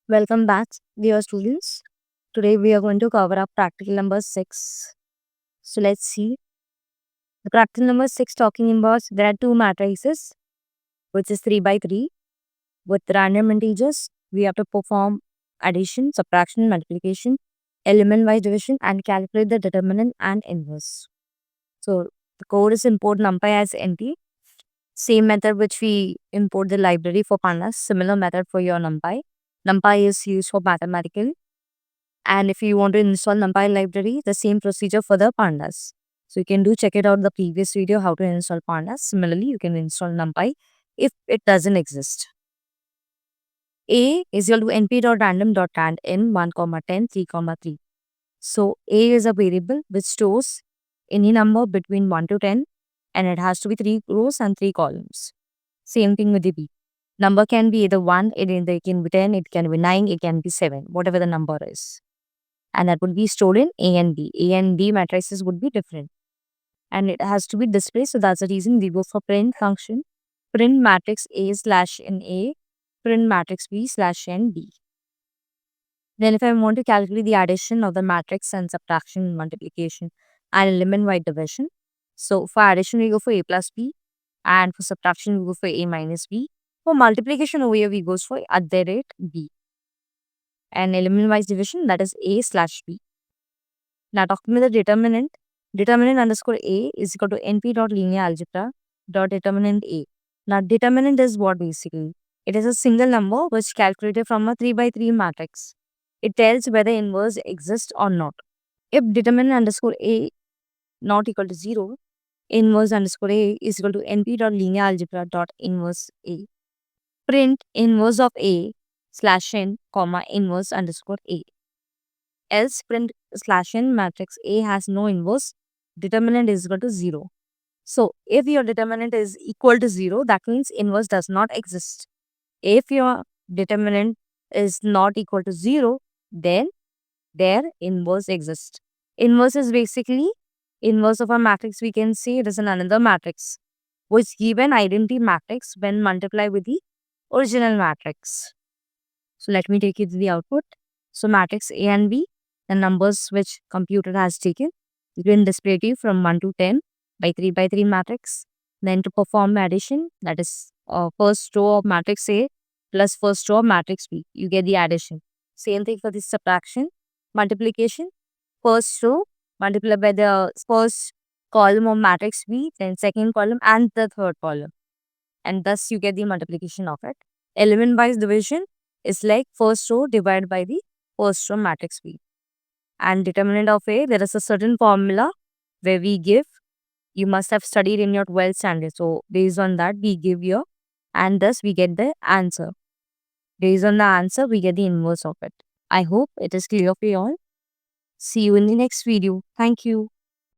Welcome back, dear students. Today we are going to cover up practical number 6. So let's see. The practical number 6 talking about there are two matrices, which is 3 by 3 with random integers. We have to perform addition, subtraction, multiplication, element wise division, and calculate the determinant and inverse. So the code is import numpy as NP. Same method which we import the library for pandas. Similar method for your numpy. Numpy is used for mathematical. And if you want to install NumPy library, the same procedure for the pandas. So you can check it out the previous video how to install pandas. Similarly, you can install NumPy if it doesn't exist. A is equal to np.random.rand in 1, 10, 3, 3. So A is a variable which stores any number between 1 to 10 and it has to be 3 rows and 3 columns. Same thing with the B. Number can be either 1, it can be 10, it can be 9, it can be 7, whatever the number is. And that would be stored in A and B. A and B matrices would be different. And it has to be displayed. So that's the reason we go for print function. Print matrix A slash in A, print matrix B slash in B. Then if I want to calculate the addition of the matrix and subtraction, multiplication and element wide division. So for addition, we go for A plus B. And for subtraction, we go for A minus B. For multiplication over here, we go for at the rate B. And element wise division, that is A slash B. Now talking about the determinant, determinant underscore A is equal to np.linearalgebra.determinant A. Now determinant is what basically? It is a single number which calculated from a 3 by 3 matrix. It tells whether inverse exists or not. If determinant underscore A not equal to 0, inverse underscore A is equal to np.linearalgebra.inverse A. Print inverse of A slash n comma inverse underscore A. Else print slash n matrix A has no inverse, determinant is equal to 0. So if your determinant is equal to 0, that means inverse does not exist. If your determinant is not equal to 0, then their inverse exists. Inverse is basically inverse of a matrix. We can say it is another matrix which give an identity matrix when multiplied with the original matrix. So let me take you to the output. So matrix A and B, the numbers which computer has taken, you can display it from 1 to 10 by 3 by 3 matrix. Then to perform addition, that is first row of matrix A plus first row of matrix B, you get the addition. Same thing for the subtraction, multiplication, first row multiplied by the first column of matrix B, then second column and the third column. And thus you get the multiplication of it. Element wise division is like first row divided by the first row matrix B. And determinant of A, there is a certain formula where we give, you must have studied in your 12th standard. So based on that, we give your, and thus we get the answer. Based on the answer, we get the inverse of it. I hope it is clear for you all. See you in the next video. Thank you.